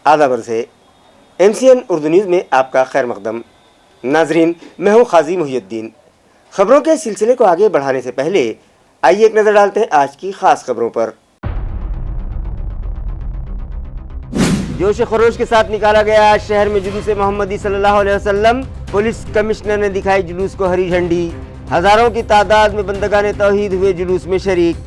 आदाब अर्ज़ MCN Urdu news में आपका खैर मकदम। नाजरीन, मैं हूँ खाजी मुहियुद्दीन। खबरों के सिलसिले को आगे बढ़ाने से पहले आइए एक नज़र डालते हैं आज की खास खबरों पर। जोश खरोश के साथ निकाला गया आज शहर में जुलूस मोहम्मदी सल्लल्लाहु अलैहि वसल्लम। पुलिस कमिश्नर ने दिखाई जुलूस को हरी झंडी। हजारों की तादाद में बंदगान तौहीद हुए जुलूस में शरीक।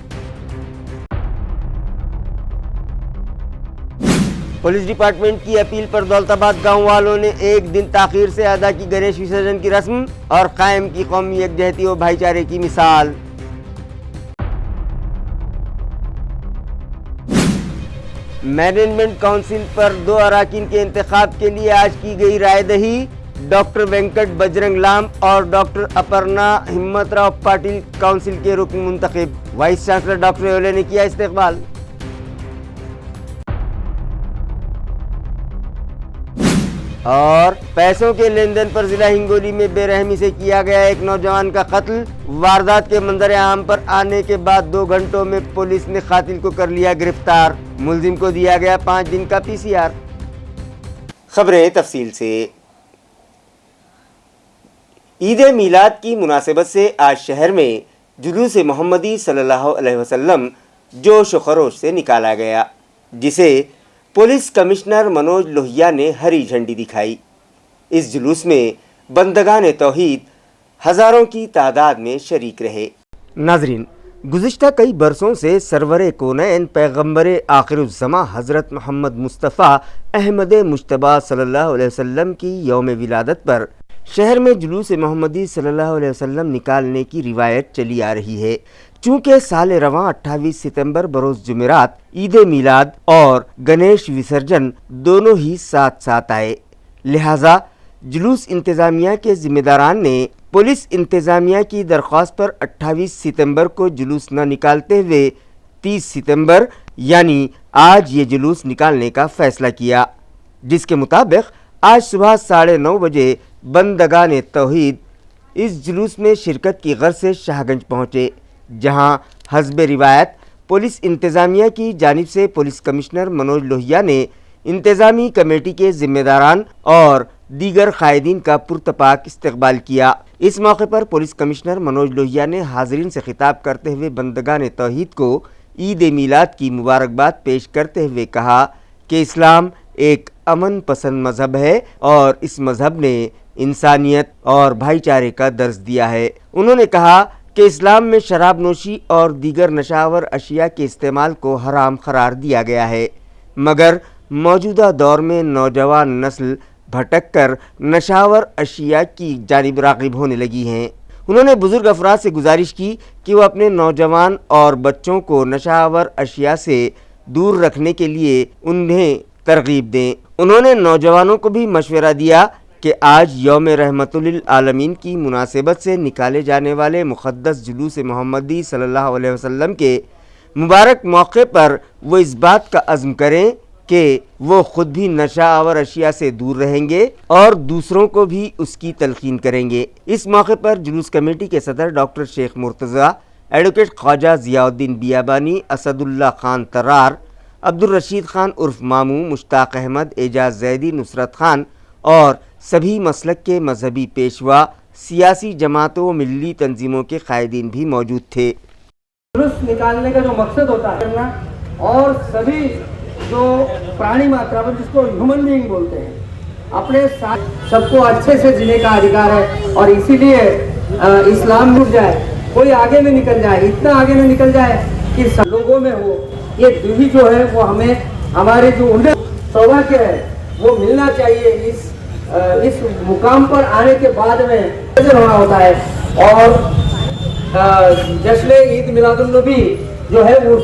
पुलिस डिपार्टमेंट की अपील पर दौलताबाद गांव वालों ने एक दिन ताखीर से अदा की गणेश विसर्जन की रस्म और कायम की कौमी यकजहती और भाईचारे की मिसाल। मैनेजमेंट काउंसिल पर 2 अराकीन के इंतखाब के लिए आज की गई राय दही। डॉक्टर वेंकट बजरंग लाम और डॉक्टर अपर्णा हिम्मतराव पाटिल काउंसिल के रुकन मुंतखब। वाइस चांसलर डॉक्टर एओले ने किया इस्तकबाल। और पैसों के लेन देन पर जिला हिंगोली में बेरहमी से किया गया एक नौजवान का कत्ल। वारदात के मंजर आम पर आने के बाद 2 घंटों में पुलिस ने कातिल को कर लिया गिरफ्तार। मुलजिम को दिया गया 5 दिन का PCR। खबरें तफसील से। ईद मीलाद की मुनासिबत से आज शहर में जुलूस मोहम्मदी सल्लल्लाहु अलैहि वसल्लम जोश खरोश से निकाला गया, जिसे पुलिस कमिश्नर मनोज लोहिया ने हरी झंडी दिखाई। इस जुलूस में बंदगान तौहीद हजारों की तादाद में शरीक रहे। नाजरीन, गुज़िश्ता कई बरसों से सरवर कौनैन पैगम्बर आखिरुज़्ज़मा हज़रत मोहम्मद मुस्तफ़ा अहमद मुज्तबा सल्लल्लाहु अलैहि वसल्लम की यौम विलादत पर शहर में जुलूस मोहम्मदी सल्लल्लाहु अलैहि वसल्लम निकालने की रिवायत चली आ रही है। चूँकि साल रवां 28 सितंबर बरोज़ जुमेरात ईद मिलाद और गणेश विसर्जन दोनों ही साथ साथ आए, लिहाजा जुलूस इंतज़ामिया के ज़िम्मेदारान ने पुलिस इंतज़ामिया की दरख्वास्त पर 28 सितंबर को जुलूस न निकालते हुए 30 सितंबर यानी आज ये जुलूस निकालने का फ़ैसला किया, जिसके मुताबिक आज सुबह 9:30 बजे बंदगान तौहीद इस जुलूस में शिरकत की गर्ज से शाहगंज पहुँचे, जहां हस्ब रिवायत पुलिस इंतज़ामिया की जानिब से पुलिस कमिश्नर मनोज लोहिया ने इंतज़ामी कमेटी के ज़िम्मेदारान और दीगर कायदीन का पुरतपाक इस्तकबाल किया। इस मौके पर पुलिस कमिश्नर मनोज लोहिया ने हाज़रीन से खिताब करते हुए बंदगान तौहीद को ईद मिलाद की मुबारकबाद पेश करते हुए कहा कि इस्लाम एक अमन पसंद मज़हब है और इस मज़हब ने इंसानियत और भाईचारे का दर्ज दिया है। उन्होंने कहा कि इस्लाम में शराब नोशी और दीगर नशावर अशिया के इस्तेमाल को हराम करार दिया गया है, मगर मौजूदा दौर में नौजवान नस्ल भटक कर नशावर अशिया की जानिब राग़िब होने लगी हैं। उन्होंने बुज़ुर्ग अफराद से गुजारिश की कि वह अपने नौजवान और बच्चों को नशावर अशिया से दूर रखने के लिए उन्हें तरगीब दें। उन्होंने नौजवानों को भी मशवरा दिया कि आज यौम रहमतुल आलमीन की मुनासिबत से निकाले जाने वाले मुक़द्दस जुलूस मोहम्मदी सल्लल्लाहु अलैहि वसल्लम के मुबारक मौके पर वो इस बात का अज़्म करें कि वो ख़ुद भी नशा आवर अशिया से दूर रहेंगे और दूसरों को भी उसकी तलक़ीन करेंगे। इस मौके पर जुलूस कमेटी के सदर डॉक्टर शेख मुर्तज़ा, एडवोकेट ख्वाजा ज़ियाउद्दीन बियाबानी, असदुल्ला खान तर्रार, अब्दुल रशीद खान उर्फ मामू, मुश्ताक अहमद, एजाज ज़ैदी, नुसरत खान और सभी मसलक के मजहबी पेशवा, सियासी जमातों, मिली तंजीमों के कायदीन भी मौजूद थे। जुलूस निकालने का जो मकसद होता है करना, और सभी जो प्राणी मात्रा पर जिसको ह्यूमन बीइंग बोलते हैं, अपने साथ सबको अच्छे से जीने का अधिकार है। और इसीलिए इस्लाम रुक जाए, कोई आगे न निकल जाए, इतना आगे न निकल जाए कि सब लोगों में हो। ये दूरी जो है वो हमें हमारे जो उन्हें सौभाग्य है वो मिलना चाहिए। इस मुकाम पर आने के बाद में होना होता है। और जश्न ईद मिलादुन नबी जो है वो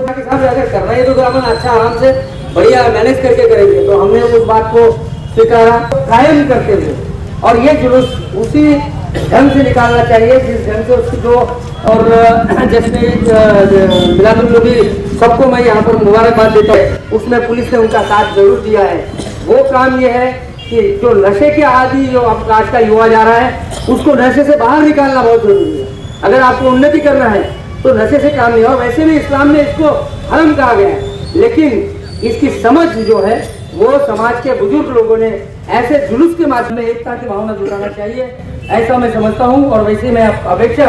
के साथ अगर करना है तो हम अच्छा आराम से बढ़िया मैनेज करके करेंगे, तो हमने उस बात को स्वीकारा कायम करते हुए। और ये जुलूस उसी ढंग से निकालना चाहिए जिस ढंग से उसकी जो और जश्न मिलादुन नबी सबको मैं यहाँ पर मुबारकबाद देता हूँ, उसमें पुलिस ने उनका साथ जरूर दिया है। वो काम ये है कि जो नशे के आदि जो अब आज का युवा जा रहा है उसको नशे से बाहर निकालना बहुत जरूरी है। अगर आपको उन्नति करना है तो नशे से काम नहीं हो। वैसे भी इस्लाम ने इसको हराम कहा गया है, लेकिन इसकी समझ जो है वो समाज के बुजुर्ग लोगों ने ऐसे जुलूस के माध्यम में एकता की भावना जुटाना चाहिए, ऐसा मैं समझता हूँ। और वैसे मैं अपेक्षा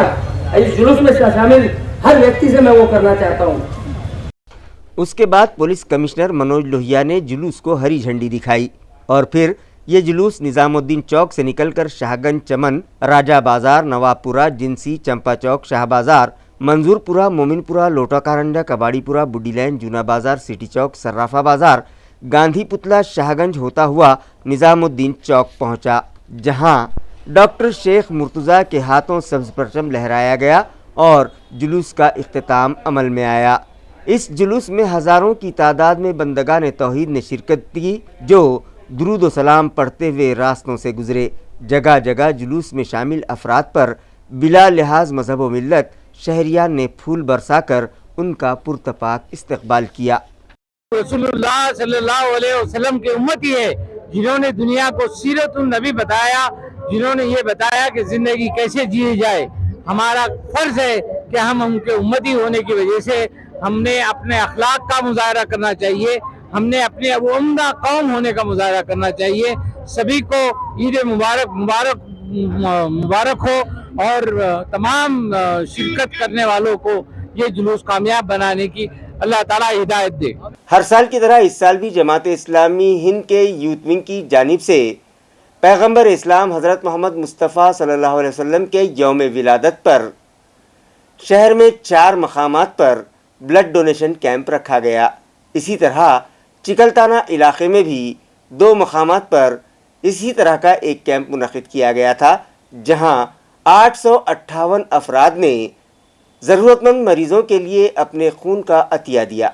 इस जुलूस में शामिल हर व्यक्ति से मैं वो करना चाहता हूँ। उसके बाद पुलिस कमिश्नर मनोज लोहिया ने जुलूस को हरी झंडी दिखाई और फिर ये जुलूस निज़ामुद्दीन चौक से निकलकर शाहगंज चमन, राजा बाजार, नवाबपुरा, जिनसी, चंपा चौक, शाह बाजार, मंजूरपुरा, मोमिनपुरा, लोटा कारंजा, कबाड़ीपुरा, बुड्डी लाइन, जूना बाजार, सिटी चौक, सर्राफा बाजार, गांधी पुतला, शाहगंज होता हुआ निज़ामुद्दीन चौक पहुंचा, जहां डॉक्टर शेख मुर्तज़ा के हाथों सब्ज़ परचम लहराया गया और जुलूस का इख्तिताम अमल में आया। इस जुलूस में हज़ारों की तादाद में बंदगान तौहीद ने शिरकत की, जो दुरूद व सलाम पढ़ते हुए रास्तों से गुजरे। जगह जगह जुलूस में शामिल अफराद पर बिला लिहाज मजहब व मिल्लत शहरियान ने फूल बरसाकर उनका पुरतपाक इस्तकबाल किया। रसूलुल्लाह सल्लल्लाहु अलैहि वसल्लम के उम्मती है, जिन्होंने दुनिया को सीरतुन नबी बताया, जिन्होंने ये बताया कि जिंदगी कैसे जी जाए। हमारा फर्ज है कि हम उनके उम्मती होने की वजह से हमने अपने अखलाक का मुजाहरा करना चाहिए, हमने अपने उम्दा कौम होने का मुजाहरा करना चाहिए। सभी को ईद मुबारक हो और तमाम शिरकत करने वालों को ये जुलूस कामयाब बनाने की अल्लाह ताला हिदायत दे। हर साल की तरह इस साल भी जमात इस्लामी हिंद के यूथ विंग की जानिब से पैगंबर इस्लाम हज़रत मोहम्मद मुस्तफ़ा सल्लल्लाहु अलैहि वसल्लम के यौम विलादत पर शहर में 4 मकामात पर ब्लड डोनेशन कैंप रखा गया। इसी तरह चिकलताना इलाके में भी 2 मकामात पर इसी तरह का एक कैंप मुनक़िद किया गया था, जहां 858 अफराद ने ज़रूरतमंद मरीज़ों के लिए अपने खून का अतिया दिया।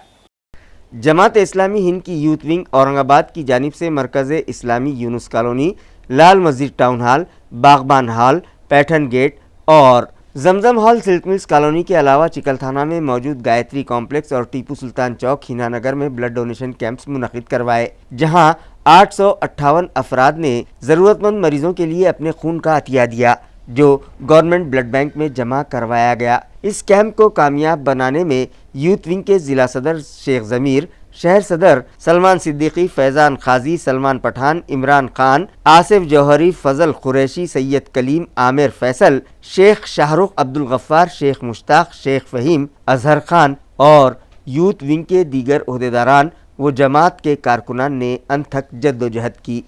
जमात इस्लामी हिंद की यूथ विंग औरंगाबाद की जानिब से मरकज़ इस्लामी यूनुस कॉलोनी, लाल मस्जिद टाउन हॉल, बागबान हॉल, पैठन गेट और जमजम हॉल सिल्क मिल्स कॉलोनी के अलावा चिकलथाना में मौजूद गायत्री कॉम्प्लेक्स और टीपू सुल्तान चौक हीनानगर में ब्लड डोनेशन कैंप्स मुनक़िद करवाए, जहां 858 अफराद ने ज़रूरतमंद मरीज़ों के लिए अपने खून का अतिया दिया, जो गवर्नमेंट ब्लड बैंक में जमा करवाया गया। इस कैंप को कामयाब बनाने में यूथ विंग के ज़िला सदर शेख ज़मीर, शहर सदर सलमान सिद्दीकी, फैज़ान खाजी, सलमान पठान, इमरान खान, आसिफ जौहरी, फजल कुरैशी, सैयद कलीम, आमिर फैसल, शेख शाहरुख, अब्दुल गफ्फार, शेख मुश्ताक, शेख फ़हीम, अजहर खान और यूथ विंग के दीगर ओहदेदारान व जमात के कारकुनान ने अनथक जद्दोजहद की।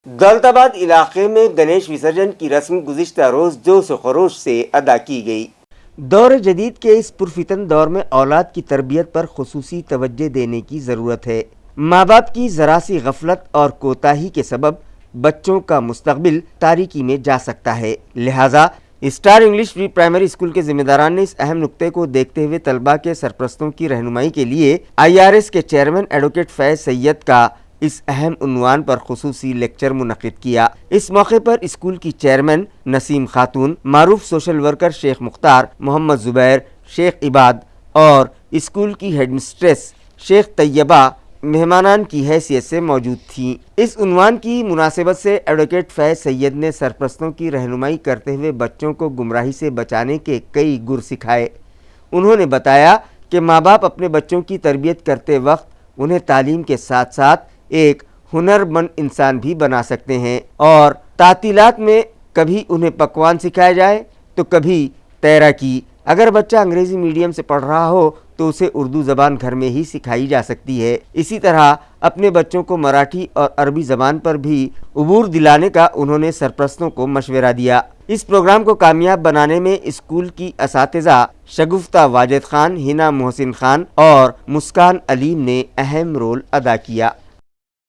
दौलताबाद इलाके में गणेश विसर्जन की रस्म गुज़िश्ता रोज़ जोश व खरोश से अदा की गई। दौर जदीद के इस पुरफितन दौर में औलाद की तरबियत पर खुसूसी तवज्जो देने की ज़रूरत है। माँ बाप की ज़रा सी गफलत और कोताही के सबब बच्चों का मुस्तकबिल तारीकी में जा सकता है। लिहाजा star English pre primary school के जिम्मेदारान ने इस अहम नुक्ते को देखते हुए तलबा के सरपरस्तों की रहनुमाई के लिए IRS के चेयरमैन एडवोकेट फैज़ सैयद का इस अहम उन्वान पर खुसूसी लेक्चर मुनक़िद किया। इस मौके पर स्कूल की चेयरमैन नसीम खातून, मारूफ सोशल वर्कर शेख मुख्तार, मोहम्मद ज़ुबैर, शेख इबाद और स्कूल की हेडमिस्ट्रेस शेख तैयबा मेहमानान की हैसियत से मौजूद थीं। इस उन्वान की मुनासिबत से एडवोकेट फैज़ सैयद ने सरपरस्तों की रहनुमाई करते हुए बच्चों को गुमराही से बचाने के कई गुर सिखाए। उन्होंने बताया कि माँ बाप अपने बच्चों की तरबियत करते वक्त उन्हें तालीम के साथ साथ एक हुनरमंद इंसान भी बना सकते हैं और तातीलात में कभी उन्हें पकवान सिखाया जाए तो कभी तैराकी। अगर बच्चा अंग्रेज़ी मीडियम से पढ़ रहा हो तो उसे उर्दू ज़बान घर में ही सिखाई जा सकती है। इसी तरह अपने बच्चों को मराठी और अरबी ज़बान पर भी उबूर दिलाने का उन्होंने सरपरस्तों को मशवरा दिया। इस प्रोग्राम को कामयाब बनाने में स्कूल की असातिज़ा शगुफ्ता वाजिद खान, हिना मोहसिन खान और मुस्कान अलीम ने अहम रोल अदा किया।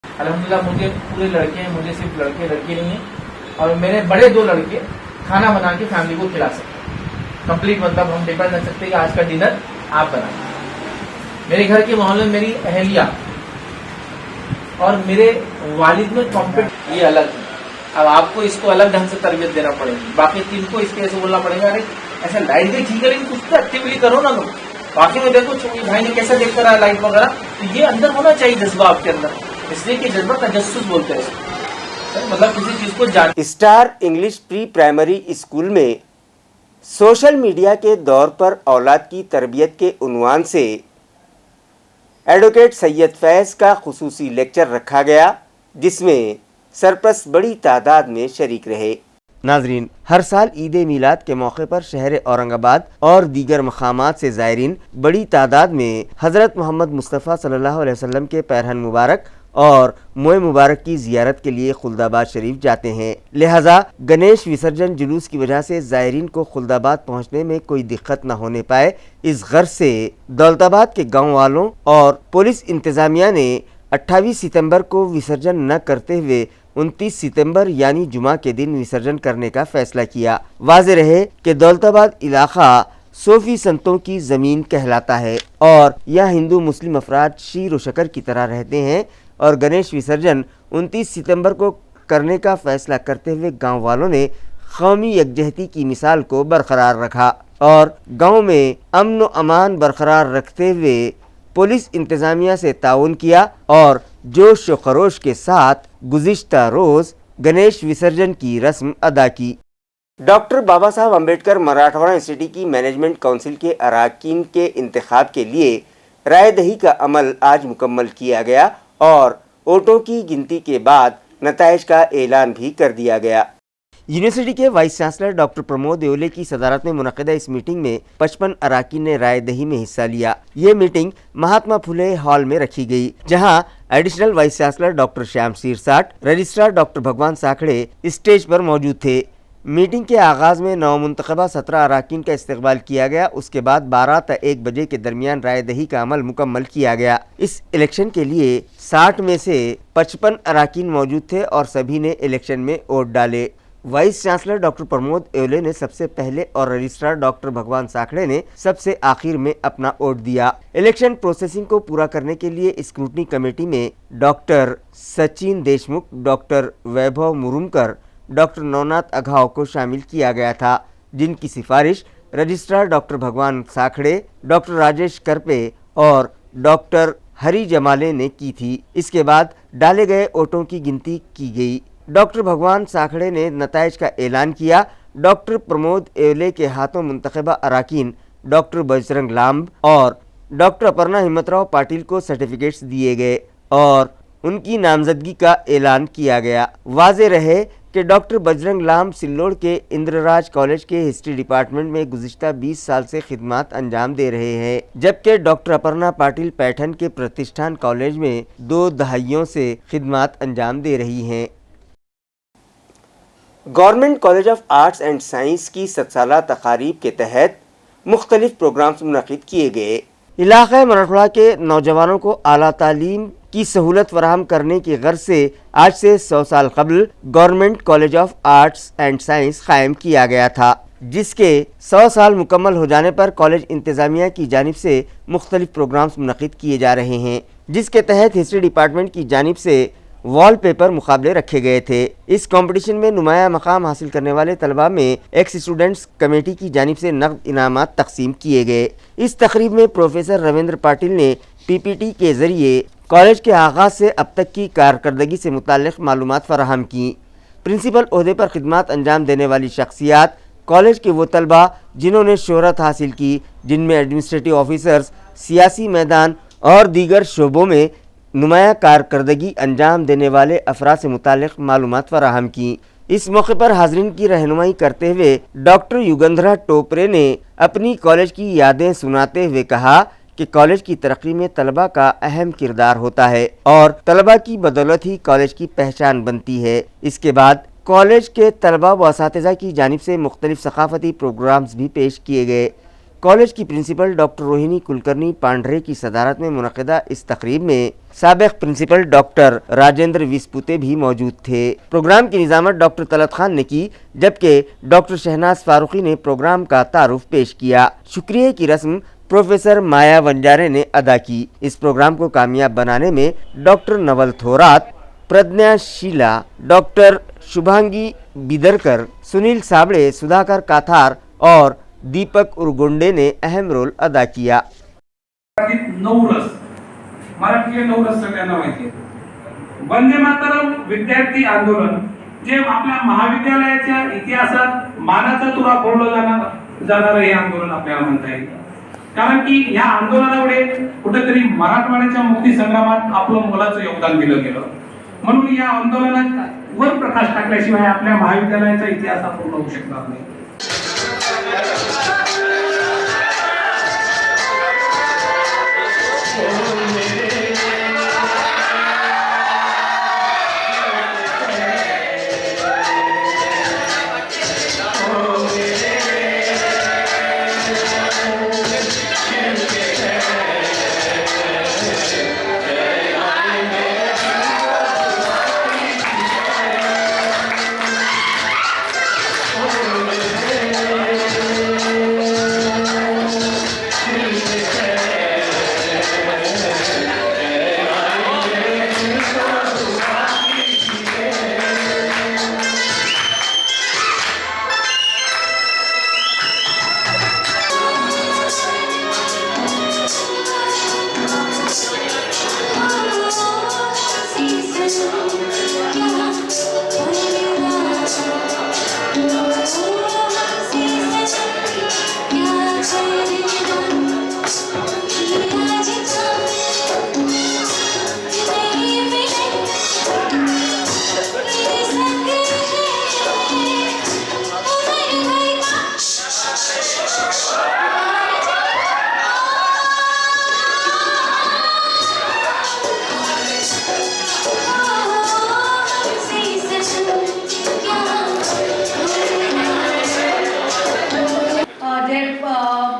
अल्हम्दुलिल्लाह मुझे पूरे लड़के हैं, मुझे सिर्फ लड़के लड़की नहीं है और मेरे बड़े 2 लड़के खाना बना के फैमिली को खिला सकते हैं। कंप्लीट मतलब हम डिपेंड कर सकते हैं कि आज का डिनर आप बनाए। मेरे घर के माहौल में मेरी अहलिया और मेरे वालिद में कॉम्पिट ये अलग है। अब आपको इसको अलग ढंग से तरबियत देना पड़ेगी, बाकी 3 को इसके ऐसे बोलना पड़ेगा, अरे ऐसा लाइट भी ठीक है लेकिन कुछ तो एक्टिवली करो ना। लोग बाकी में देखो छोटी भाई ने कैसा देख कर रहा है लाइट वगैरह, तो ये अंदर होना चाहिए जज्बा आपके अंदर, इसलिए कि जज्बा तजस्सुस बोलते हैं इसको, मतलब किसी चीज को जान। Star English pre primary school में सोशल मीडिया के दौर पर औलाद की तरबियत के उन्वान से ایڈوکیٹ سید فیض کا خصوصی لیکچر رکھا گیا جس میں سرپرست بڑی تعداد میں شریک رہے۔ ناظرین، ہر سال عید میلاد کے موقع پر شہر اورنگ آباد اور دیگر مقامات سے زائرین بڑی تعداد میں حضرت محمد مصطفیٰ صلی اللہ علیہ وسلم کے پیرہن مبارک اور موئے مبارک کی زیارت کے لیے خلدآباد شریف جاتے ہیں، لہٰذا گنیش وسرجن جلوس کی وجہ سے زائرین کو خلدآباد پہنچنے میں کوئی دقت نہ ہونے پائے، اس غرض سے دولت آباد کے گاؤں والوں اور پولیس انتظامیہ نے 28 ستمبر کو وسرجن نہ کرتے ہوئے 29 ستمبر یعنی جمعہ کے دن وسرجن کرنے کا فیصلہ کیا۔ واضح رہے کہ دولت آباد علاقہ صوفی سنتوں کی زمین کہلاتا ہے اور یہاں ہندو مسلم افراد شیر و شکر کی طرح رہتے ہیں، اور گنیش وسرجن 29 ستمبر کو کرنے کا فیصلہ کرتے ہوئے گاؤں والوں نے قومی یکجہتی کی مثال کو برقرار رکھا اور گاؤں میں امن و امان برقرار رکھتے ہوئے پولیس انتظامیہ سے تعاون کیا اور جوش و خروش کے ساتھ گزشتہ روز گنیش وسرجن کی رسم ادا کی۔ ڈاکٹر بابا صاحب امبیڈکر مراٹھواڑہ یونیورسٹی کی مینجمنٹ کونسل کے اراکین کے انتخاب کے لیے رائے دہی کا عمل آج مکمل کیا گیا اور ووٹوں کی گنتی کے بعد نتائج کا اعلان بھی کر دیا گیا۔ یونیورسٹی کے وائس چانسلر ڈاکٹر پرمود ایولے کی صدارت میں منعقدہ اس میٹنگ میں 55 اراکین نے رائے دہی میں حصہ لیا۔ یہ میٹنگ مہاتما پھولے ہال میں رکھی گئی، جہاں additional vice chancellor doctor Shyam Sirsat, registrar doctor Bhagwan Sakhare stage پر موجود تھے۔ میٹنگ کے آغاز میں نومنتخبہ 17 اراکین کا استقبال کیا گیا، اس کے بعد 12 تا 1 بجے کے درمیان رائے دہی کا عمل مکمل کیا گیا۔ اس الیکشن کے لیے 60 میں سے 55 اراکین موجود تھے اور سبھی نے الیکشن میں ووٹ ڈالے۔ وائس چانسلر ڈاکٹر پرمود ایولے نے سب سے پہلے اور رجسٹرار ڈاکٹر بھگوان ساکھڑے نے سب سے آخر میں اپنا ووٹ دیا۔ الیکشن پروسیسنگ کو پورا کرنے کے لیے اسکروٹنی کمیٹی میں doctor Sachin Deshmukh, doctor Vaibhav Marmkar, doctor Navnath Aghav کو شامل کیا گیا تھا، جن کی سفارش registrar doctor Bhagwan ساکھڑے، doctor Rajesh کرپے اور ڈاکٹر ہری جمالے نے کی تھی۔ اس کے بعد ڈالے گئے ووٹوں کی گنتی کی گئی۔ ڈاکٹر بھگوان ساکھڑے نے نتائج کا اعلان کیا۔ ڈاکٹر پرمود ایولے کے ہاتھوں منتخبہ اراکین ڈاکٹر بجرنگ لامب اور ڈاکٹر اپرنا ہمت راؤ پاٹل کو سرٹیفکیٹس دیے گئے اور ان کی نامزدگی کا اعلان کیا گیا۔ واضح رہے کہ ڈاکٹر بجرنگ لامب سلوڑ کے اندر راج کالج کے ہسٹری ڈپارٹمنٹ میں گزشتہ 20 سال سے خدمات انجام دے رہے ہیں، جبکہ ڈاکٹر اپرنا پاٹل پیٹھن کے پرتشٹھان کالج میں 2 دہائیوں سے خدمات انجام دے رہی ہیں۔ Government college of arts and science کی 7 سالہ تقاریب کے تحت مختلف پروگرامز منعقد کیے گئے۔ علاقہ مراٹھواڑہ کے نوجوانوں کو اعلیٰ تعلیم کی سہولت فراہم کرنے کی غرض سے آج سے 100 سال قبل government college of arts and science قائم کیا گیا تھا، جس کے 100 سال مکمل ہو جانے پر کالج انتظامیہ کی جانب سے مختلف پروگرامز منعقد کیے جا رہے ہیں، جس کے تحت ہسٹری ڈپارٹمنٹ کی جانب سے وال پیپر مقابلے رکھے گئے تھے۔ اس کمپٹیشن میں نمایاں مقام حاصل کرنے والے طلباء میں ایکس اسٹوڈنٹس کمیٹی کی جانب سے نقد انعامات تقسیم کیے گئے۔ اس تقریب میں پروفیسر رویندر پاٹل نے پی پی ٹی کے ذریعے کالج کے آغاز سے اب تک کی کارکردگی سے متعلق معلومات فراہم کی۔ پرنسپل عہدے پر خدمات انجام دینے والی شخصیات کالج کے وہ طلباء جنہوں نے شہرت حاصل کی، جن میں ایڈمنسٹریٹو آفیسرز، سیاسی میدان اور دیگر شعبوں میں نمایاں کارکردگی انجام دینے والے افراد سے متعلق معلومات فراہم کی۔ اس موقع پر حاضرین کی رہنمائی کرتے ہوئے ڈاکٹر یوگندھرا ٹوپرے نے اپنی کالج کی یادیں سناتے ہوئے کہا کہ کالج کی ترقی میں طلباء کا اہم کردار ہوتا ہے اور طلباء کی بدولت ہی کالج کی پہچان بنتی ہے۔ اس کے بعد کالج کے طلباء و اساتذہ کی جانب سے مختلف ثقافتی پروگرامز بھی پیش کیے گئے۔ کالج کی پرنسپل ڈاکٹر روہنی کلکرنی پانڈرے کی صدارت میں منعقدہ اس تقریب میں سابق پرنسپل ڈاکٹر راجندر وسپوتے بھی موجود تھے۔ پروگرام کی نظامت ڈاکٹر طلعت خان نے کی، جبکہ ڈاکٹر شہناز فاروقی نے پروگرام کا تعارف پیش کیا۔ شکریہ کی رسم پروفیسر مایا ونجارے نے ادا کی۔ اس پروگرام کو کامیاب بنانے میں ڈاکٹر نول تھورات، پردنیا شیلا، ڈاکٹر شبھانگی بیدرکر، سنیل سابڑے، سدھاکر کاتھار اور دیپک ارگونڈے نے اہم رول ادا کیا۔ मराठीचे 9 रस सगळ्यांना माहिती आहे। वंदे मातरम विद्यार्थी आंदोलन जे आपल्या महाविद्यालयाच्या इतिहासात मानाचा तुरा फोडलं जाणार हे आंदोलन आपल्याला म्हणता येईल। कारण की या आंदोलनामुळे कुठेतरी मराठवाड्याच्या मुक्ती संग्रामात आपलं मोलाचं योगदान दिलं गेलं. म्हणून या आंदोलनात वर प्रकाश टाकल्याशिवाय आपल्या महाविद्यालयाचा इतिहास पूर्ण होऊ शकणार नाही.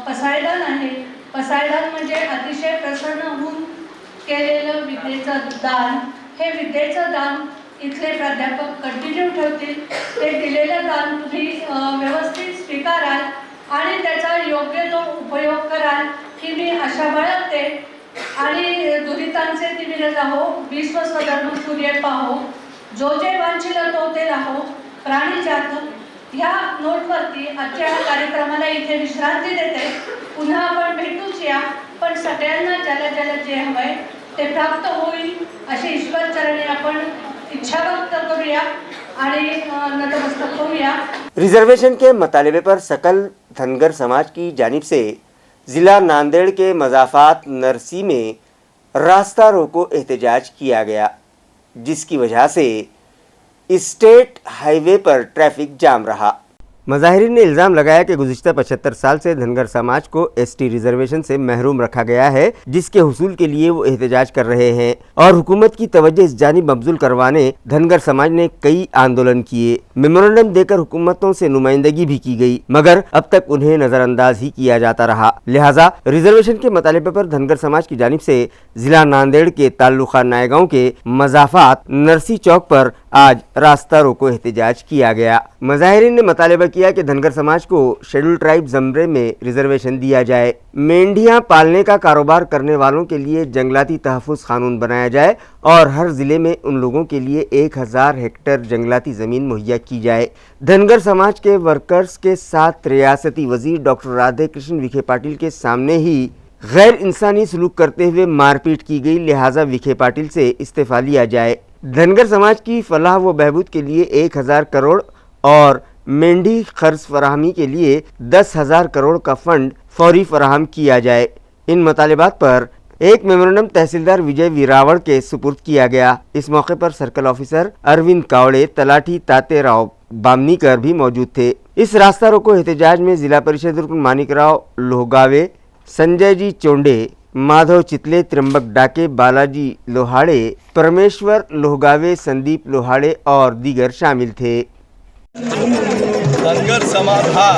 पसायदान आहे. पसायदान म्हणजे अतिशय प्रसन्न होऊन केलेलं विद्येचं दान. हे विद्येचं दान इथले प्राध्यापक कंटिन्यू ठेवतील. ते दिलेलं दान तुम्ही व्यवस्थित स्वीकाराल आणि त्याचा योग्य तो उपयोग कराल ही मी आशा बाळगते. आणि दुरितांचे तिमिर जाहो, विश्व स्वधर्म सूर्य पाहो, जो जे वांछिल तो ते राहो, प्राणी जात. ह्या नोटवरती आजच्या कार्यक्रमाला इथे विश्रांती देते. पुन्हा आपण भेटूच या, पण सगळ्यांना ज्याला ज्याला जे हवंय ते प्राप्त होईल अशी ईश्वर चरणी आपण इच्छा व्यक्त करूया आणि नतमस्तक होऊया. रिजर्वेशन के मतालबे पर सकल धनगर समाज की जानिब से ज़िला नांदेड़ के मज़ाफ़ात नरसी में रास्ता रोको एहतजाज किया गया, जिसकी वजह से स्टेट हाईवे पर ट्रैफिक जाम रहा। मज़ाहिरीन ने इल्ज़ाम लगाया कि गुज़िश्ता 75 साल से धनगर समाज को एसटी रिजर्वेशन से महरूम रखा गया है, जिसके हुसूल के लिए वो एहतजाज कर रहे हैं और हुकूमत की तवज्जो इस जानिब मबज़ूल करवाने धनगर समाज ने कई आंदोलन किए। मेमोरेंडम देकर हुकूमतों से नुमाइंदगी भी की गई, मगर अब तक उन्हें नज़रअंदाज ही किया जाता रहा। लिहाजा रिजर्वेशन के मतालबे पर धनगर समाज की जानिब से ज़िला नांदेड़ के ताल्लुका नायगांव के मज़ाफ़ात नरसी चौक पर आज रास्ता रोको एहतजाज किया गया। मज़ाहिरीन ने मुतालबा किया कि धनगर समाज को शेड्यूल ट्राइब ज़मरे में रिजर्वेशन दिया जाए, मेंढियां पालने का कारोबार करने वालों के लिए जंगलाती तहफ़्फ़ुज़ कानून बनाया जाए और हर ज़िले में उन लोगों के लिए 1000 हेक्टेयर जंगलाती ज़मीन मुहैया की जाए। धनगर समाज के वर्कर्स के साथ रियासती वज़ीर डॉक्टर राधे कृष्ण विखे पाटिल के सामने ही गैर इंसानी सलूक करते हुए मारपीट की गई, लिहाजा विखे पाटिल से इस्तीफ़ा लिया जाए। धनगर समाज की फलाह व बहबूद के लिए 1000 करोड़ और मेंढी खर्च फराहमी के लिए 10,000 करोड़ का फंड फौरी फराहम किया जाए। इन मुतालिबात पर एक मेमोरेंडम तहसीलदार विजय वीरावड़ के सुपुर्द किया गया। इस मौके पर सर्कल ऑफिसर अरविंद कावड़े, तलाठी तातेराव बामनीकर भी मौजूद थे। इस रास्ता रोको एहतजाज में जिला परिषद रुकन मानिकराव लोहगावे, संजय जी चोंडे, माधव चितले, त्र्यंबक डाके, बालाजी लोहाड़े, परमेश्वर लोहगावे, संदीप लोहाड़े और दीगर शामिल थे। धनगर समाज हा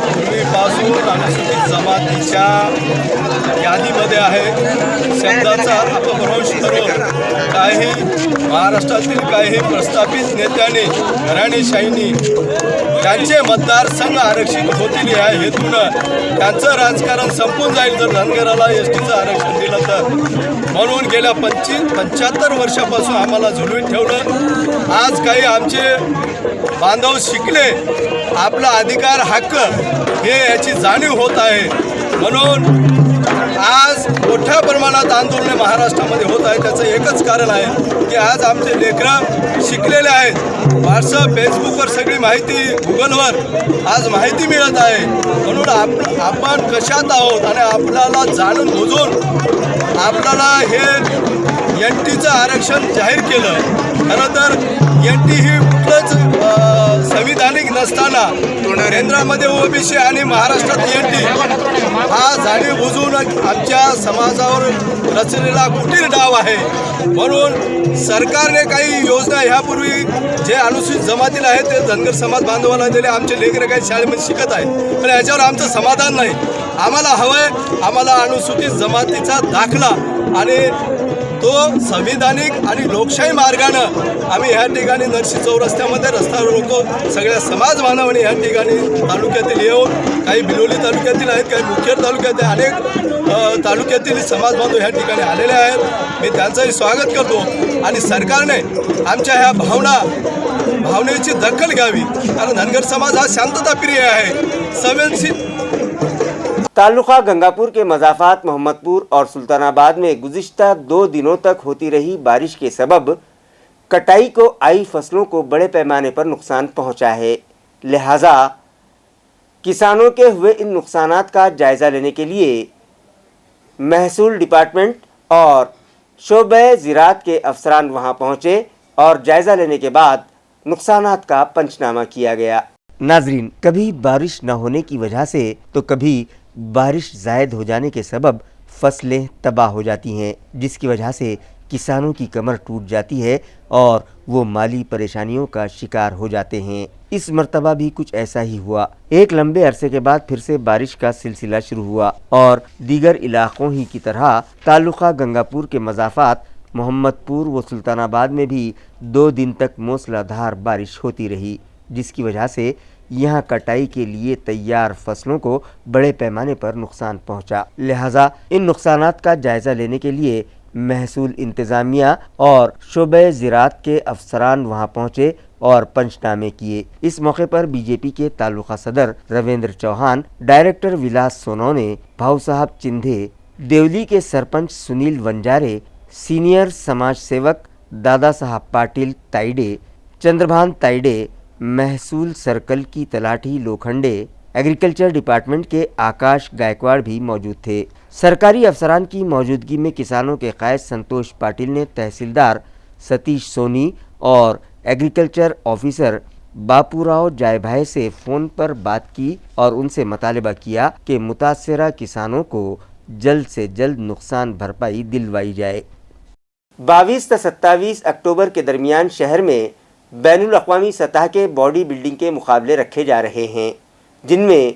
पूर्वीपासून अनुसूचित जमातीच्या यादीमध्ये आहे। शब्दाचा अपभ्रंश करून काही महाराष्ट्रातील काही प्रस्थापित नेत्यांनी घराणेशाहींनी त्यांचे मतदारसंघ आरक्षित होतील या हेतूनं त्यांचं राजकारण संपून जाईल जर धनगराला एसटीचं आरक्षण दिलं तर। म्हणून गेल्या 75 वर्षापासून आम्हाला झुलवून ठेवलं। आज काही आमचे बांधव शिकले, आपला अधिकार हक्क हे याची जाणीव होत आहे। म्हणून आज मोठ्या प्रमाणात आंदोलने महाराष्ट्रामध्ये होत आहे. त्याचं एकच कारण आहे की आज आमचे लेकरं शिकलेले आहेत. व्हॉट्सअप फेसबुकवर सगळी माहिती, गुगलवर आज माहिती मिळत आहे. म्हणून आपण कशात आहोत आणि आपल्याला जाणून बुजून आपल्याला हे NTचं आरक्षण जाहीर केलं. खरं तर NT ही कुठलंच संविधानिक नसताना केंद्रामध्ये OBC आणि महाराष्ट्रात NT हा जाणीव बुजून आमच्या समाजावर रचलेला कुटील डाव आहे. म्हणून सरकारने काही योजना ह्यापूर्वी जे अनुसूचित जमातीला आहेत ते धनगर समाज बांधवांना दिले. आमचे लेकरं काही शाळेमध्ये शिकत आहेत पण याच्यावर आमचं समाधान नाही. आम्हाला हवं आहे, आम्हाला अनुसूचित जमातीचा दाखला आणि तो संविधानिक आणि लोकशाही मार्गानं आम्ही ह्या ठिकाणी नरसी चौरस्त्यामध्ये रस्ता रोको सगळ्या समाज बांधवांनी ह्या ठिकाणी तालुक्यातील येऊन, काही बिलोली तालुक्यातील आहेत, काही मुखेड तालुक्यातील अनेक तालुक्यातील समाज बांधव ह्या ठिकाणी आलेले आहेत. मी त्यांचंही स्वागत करतो आणि सरकारने आमच्या ह्या भावनेची दखल घ्यावी. कारण धनगर समाज हा शांतताप्रिय आहे, संवेदनशील. तालुका गंगापुर के मज़ाफ़ात मोहम्मदपुर और सुल्तानाबाद में गुज़िश्ता 2 दिनों तक होती रही बारिश के सबब कटाई को आई फसलों को बड़े पैमाने पर नुकसान पहुंचा है। लिहाजा किसानों के हुए इन नुकसानात का जायज़ा लेने के लिए महसूल डिपार्टमेंट और शोबे ज़राअत के अफसरान वहां पहुंचे और जायज़ा लेने के बाद नुकसानात का पंचनामा किया गया। नाजरीन, कभी बारिश न होने की वजह से तो कभी बारिश ज़ायद हो जाने के सबब फसलें तबाह हो जाती हैं, जिसकी वजह से किसानों की कमर टूट जाती है और वो माली परेशानियों का शिकार हो जाते हैं। इस मर्तबा भी कुछ ऐसा ही हुआ। एक लंबे अरसे के बाद फिर से बारिश का सिलसिला शुरू हुआ और दीगर इलाकों ही की तरह तालुका गंगापुर के मज़ाफ़ात मोहम्मदपुर व सुल्तानाबाद में भी 2 दिन तक मूसलाधार बारिश होती रही, जिसकी वजह से यहाँ कटाई के लिए तैयार फसलों को बड़े पैमाने पर नुकसान पहुँचा। लिहाजा इन नुकसानात का जायज़ा लेने के लिए महसूल इंतज़ामिया और शोबे ज़राअत के अफसरान वहाँ पहुँचे और पंचनामे किए। इस मौके पर बीजेपी के तालुका सदर रविंद्र चौहान, डायरेक्टर विलास सोनौने, भाऊ साहब चिंधे, देवली के सरपंच सुनील वंजारे, सीनियर समाज सेवक दादा साहब पाटिल ताइडे, चंद्रभान ताइडे, महसूल सर्कल की तलाठी लोखंडे, एग्रीकल्चर डिपार्टमेंट के आकाश गायकवाड़ भी मौजूद थे। सरकारी अफसरान की मौजूदगी में किसानों के कायद संतोष पाटिल ने तहसीलदार सतीश सोनी और एग्रीकल्चर ऑफिसर बापूराव जायभाई से फ़ोन पर बात की और उनसे मुतालबा किया कि मुतासरा किसानों को जल्द से जल्द नुकसान भरपाई दिलवाई जाए। 22 से 27 अक्टूबर के दरमियान शहर में बैनुल अक़वामी सतह के बॉडी बिल्डिंग के मुकाबले रखे जा रहे हैं, जिनमें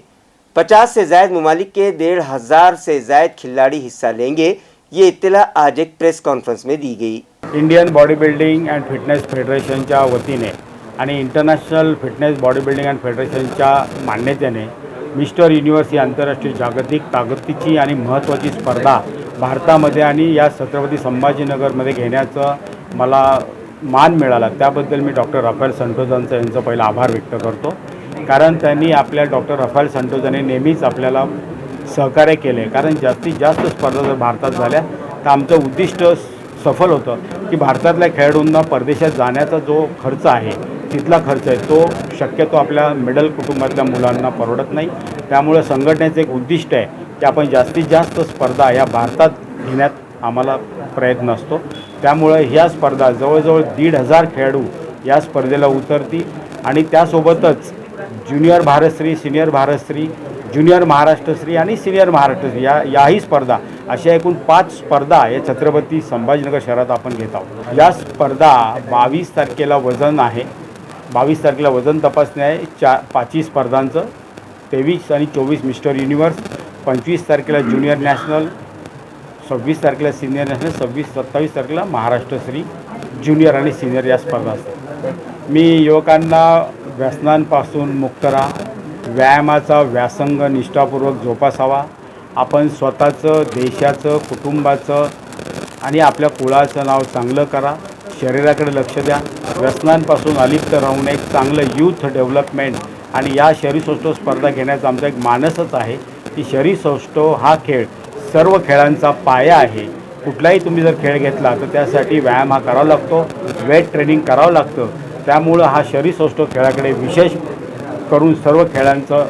50 से ज़ायद ममालिक के 1,500 से ज़ायद खिलाड़ी हिस्सा लेंगे। ये इत्तला आज एक प्रेस कॉन्फ्रेंस में दी गई। Indian body building and fitness फेडरेशनच्या वतीने आणि international fitness body building and फेडरेशनच्या मान्यतेने मिस्टर युनिवर्स ही आंतरराष्ट्रीय जागतिक ताकदीची आणि महत्त्वाची स्पर्धा भारतामध्ये आणि या छत्रपती संभाजीनगरमध्ये घेण्याचं मला मान मिळाला। त्याबद्दल मी डॉक्टर राफेल संटोजांचा यांचा पहिला आभार व्यक्त करतो, कारण त्यांनी आपल्या डॉक्टर राफेल संटोजाने नेहमीच आपल्याला सहकार्य केले। कारण जास्तीत जास्त स्पर्धा जर भारतात झाल्या तर आमचं उद्दिष्ट सफल होतं की भारतातल्या खेळाडूंना परदेशात जाण्याचा जो खर्च आहे तिथला खर्च आहे तो शक्यतो आपल्या मिडल कुटुंबातल्या मुलांना परवडत नाही। त्यामुळे संघटनेचं एक उद्दिष्ट आहे की आपण जास्तीत जास्त स्पर्धा या भारतात घेण्यात आम्हाला प्रयत्न असतो। त्यामुळे ह्या स्पर्धा जवळजवळ 1,500 खेळाडू या स्पर्धेला उतरतील आणि त्यासोबतच ज्युनियर भारतश्री, सिनियर भारतश्री, ज्युनियर महाराष्ट्रश्री आणि सिनियर महाराष्ट्रश्री याही स्पर्धा अशा एकूण 5 स्पर्धा या छत्रपती संभाजीनगर शहरात आपण घेत आहोत। या स्पर्धा 22 तारखेला वजन आहे, 22 तारखेला वजन तपासणी आहे 5 स्पर्धांचं, 23 आणि 24 मिस्टर युनिवर्स, 25 तारखेला ज्युनियर नॅशनल, 26 तारखेला सिनियर नॅशनल, 27 तारखेला महाराष्ट्रश्री ज्युनियर आणि सिनियर या स्पर्धा असतात। मी युवकांना व्यसनांपासून मुक्त राहा, व्यायामाचा व्यासंग निष्ठापूर्वक जोपासावा, आपण स्वतःचं, देशाचं, कुटुंबाचं आणि आपल्या कुळाचं नाव चांगलं करा, शरीराकडे लक्ष द्या, व्यसनांपासून अलिप्त राहून एक चांगलं यूथ डेव्हलपमेंट आणि या शरीरसौष्ठव स्पर्धा घेण्याचा आमचा एक मानसच आहे की शरीरसौष्ठव हा खेळ सर्व खेळांचा पाया आहे. कुठलाही तुम्ही जर खेळ घेतला तर त्यासाठी व्यायाम हा करावा लागतो, वेट ट्रेनिंग करावं लागतं. त्यामुळं हा शरीरसौष्ठव खेळाकडे विशेष करून सर्व खेळांचं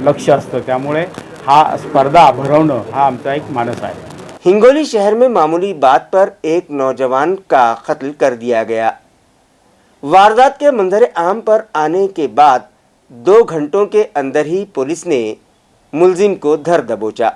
लक्ष असतं. त्यामुळे हा स्पर्धा भरवणं हा आमचा एक मानस आहे. हिंगोली शहर में मामूली बात पर एक नौजवान का कत्ल कर दिया गया। वारदात के मंजर आम पर आने के बाद 2 घंटों के अंदर ही पुलिस ने मुलजिम को धर दबोचा।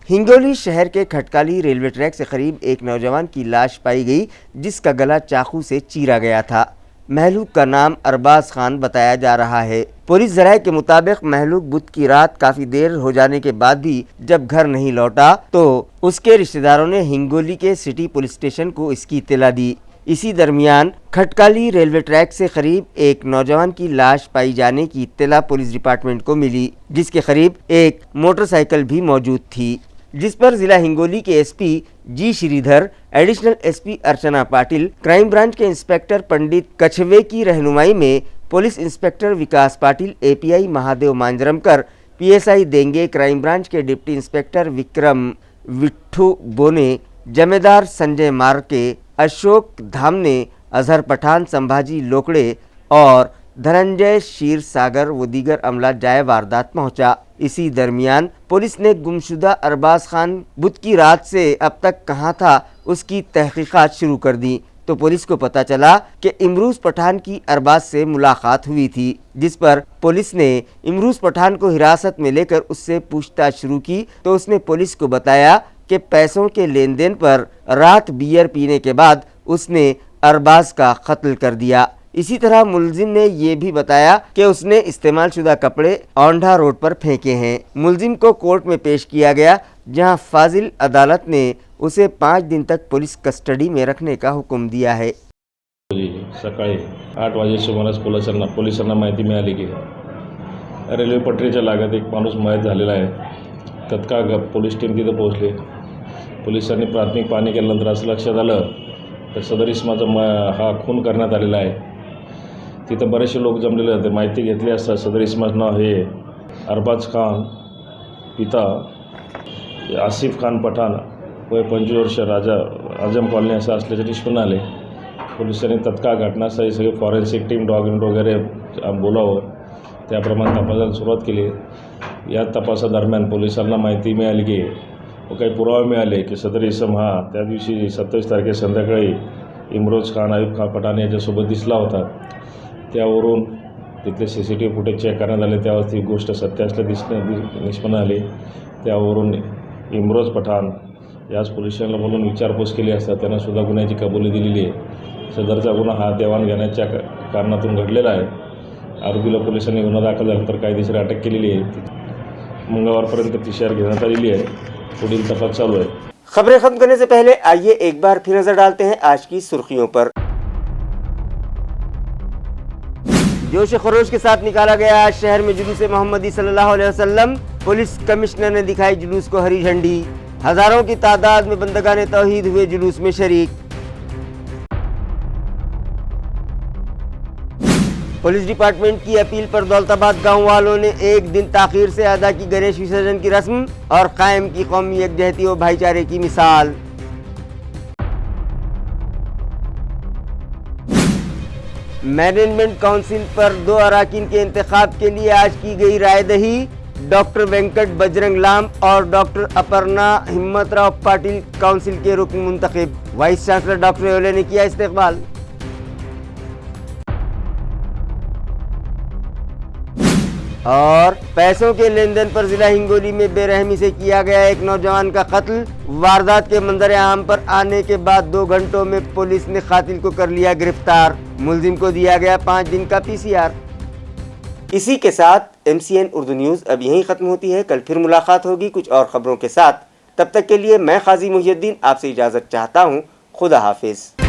हिंगोली शहर के खटकाली रेलवे ट्रैक से करीब एक नौजवान की लाश पाई गई, जिसका गला चाकू से चीरा गया था। महलूक का नाम अरबाज खान बताया जा रहा है। पुलिस ज़राए के मुताबिक महलूक बुध की रात काफ़ी देर हो जाने के बाद भी जब घर नहीं लौटा तो उसके रिश्तेदारों ने हिंगोली के सिटी पुलिस स्टेशन को इसकी इत्तला दी। इसी दरमियान खटकाली रेलवे ट्रैक से करीब एक नौजवान की लाश पाई जाने की इत्तला पुलिस डिपार्टमेंट को मिली, जिसके करीब एक मोटरसाइकिल भी मौजूद थी, जिस पर जिला हिंगोली के एसपी जी श्रीधर, एडिशनल एसपी अर्चना पाटिल, क्राइम ब्रांच के इंस्पेक्टर पंडित कछवे की रहनुमाई में पुलिस इंस्पेक्टर विकास पाटिल, एपीआई महादेव मांजरमकर, पीएसआई देंगे, क्राइम ब्रांच के डिप्टी इंस्पेक्टर विक्रम विट्ठू बोने, जमेदार संजय मार्के, अशोक धामने, अजहर पठान, संभाजी लोकड़े और धनंजय शीर सागर व दीगर अमला जाए वारदात पहुंचा। इसी दरमियान पुलिस ने गुमशुदा अरबाज खान बुध की रात से अब तक कहां था उसकी तहकीकात शुरू कर दी, तो पुलिस को पता चला कि इमरूज पठान की अरबाज से मुलाकात हुई थी, जिस पर पुलिस ने इमरूज पठान को हिरासत में लेकर उससे पूछताछ शुरू की तो उसने पुलिस को बताया कि पैसों के लेन देन पर रात बियर पीने के बाद उसने अरबाज का कत्ल कर दिया। इसी तरह मुलजिम ने ये भी बताया कि उसने इस्तेमाल शुदा कपड़े औंढा रोड पर फेंके हैं। मुलजिम को कोर्ट में पेश किया गया, जहां फाजिल अदालत ने उसे 5 दिन तक पुलिस कस्टडी में रखने का हुक्म दिया है। सकाळी 8 वाजेच्या सुमारास पोलिसांना माहिती मिळाली की रेल्वे पटरीच्या लागत एक माणूस मयत झालेला आहे। तत्काळ पोलीस टीम तिथे पोहोचली। पोलिसांनी प्राथमिक पाहणी केल्यानंतर असं लक्षात आलं तर सदर इसमाचा हा खून करण्यात आलेला आहे। तिथं बरेचसे लोक जमलेले होते। माहिती घेतली असता सदर इसमाचं नाव हे अरबाज खान, पिता आसिफ खान पठाण, वय 25 वर्ष, राजा आजम कॉलनी असं असल्याचे निष्पन्न आले। पोलिसांनी तत्काळ घटनास्थळी सगळे फॉरेन्सिक टीम, डॉग इन वगैरे बोलावं, त्याप्रमाणे तपासाला सुरुवात केली। या तपासादरम्यान पोलिसांना माहिती मिळाली की व काही पुरावे मिळाले की सदर इसम हा त्या दिवशी 27 तारखेला संध्याकाळी इमरोज खान, आयुब खान पठाण याच्यासोबत दिसला होता। त्यावरून तिथले CCTV फुटेज चेक करण्यात आले, त्यावर ती गोष्ट सत्य असल्याचे निष्पन्न आले। त्यावरून इमरोज पठाण याच पोलीस स्टेशनला बोलून विचारपूस केली असता त्यांना सुद्धा गुन्ह्याची कबुली दिलेली आहे। सदरचा गुन्हा हा देवाण घेण्याच्या कारणातून घडलेला आहे। आरोपीला पोलिसांनी गुन्हा दाखल झाल्यानंतर कायदेशीर अटक केलेली आहे। मंगळवारपर्यंत PCR घेण्यात आलेली आहे। पुढील तपास चालू है। खबरें खत्म करने से पहले आइए एक बार फिर नजर डालते हैं आज की सुर्खियों पर। जोश खरोश के साथ निकाला गया आज शहर में जुलूस मोहम्मदी सल्लल्लाहु अलैहि वसल्लम। पुलिस कमिश्नर ने दिखाई जुलूस को हरी झंडी। हजारों की तादाद में बंदगाने तौहीद हुए जुलूस में शरीक। पुलिस डिपार्टमेंट की अपील पर दौलताबाद गांव वालों ने एक दिन ताखीर से अदा की गणेश विसर्जन की रस्म और कायम की कौमी यकजहती और भाईचारे की मिसाल। मैनेजमेंट काउंसिल पर 2 अराकीन के इंतखाब के लिए आज की गई रायदही। डॉक्टर वेंकट बजरंग लाम और डॉक्टर अपर्णा हिम्मतराव पाटिल काउंसिल के रुकन मुंतखब। वाइस चांसलर डॉक्टर योले ने किया इस्तेकबाल। और पैसों के लेन देन पर जिला हिंगोली में बेरहमी से किया गया एक नौजवान का कत्ल। वारदात के मंजर आम पर आने के बाद 2 घंटों में पुलिस ने कातिल को कर लिया गिरफ्तार। मुलजिम को दिया गया 5 दिन का PCR। इसी के साथ MCN उर्दू न्यूज़ अब यहीं ख़त्म होती है। कल फिर मुलाकात होगी कुछ और ख़बरों के साथ। तब तक के लिए मैं काजी मुहियुद्दीन आपसे इजाज़त चाहता हूँ। खुदा हाफिज़।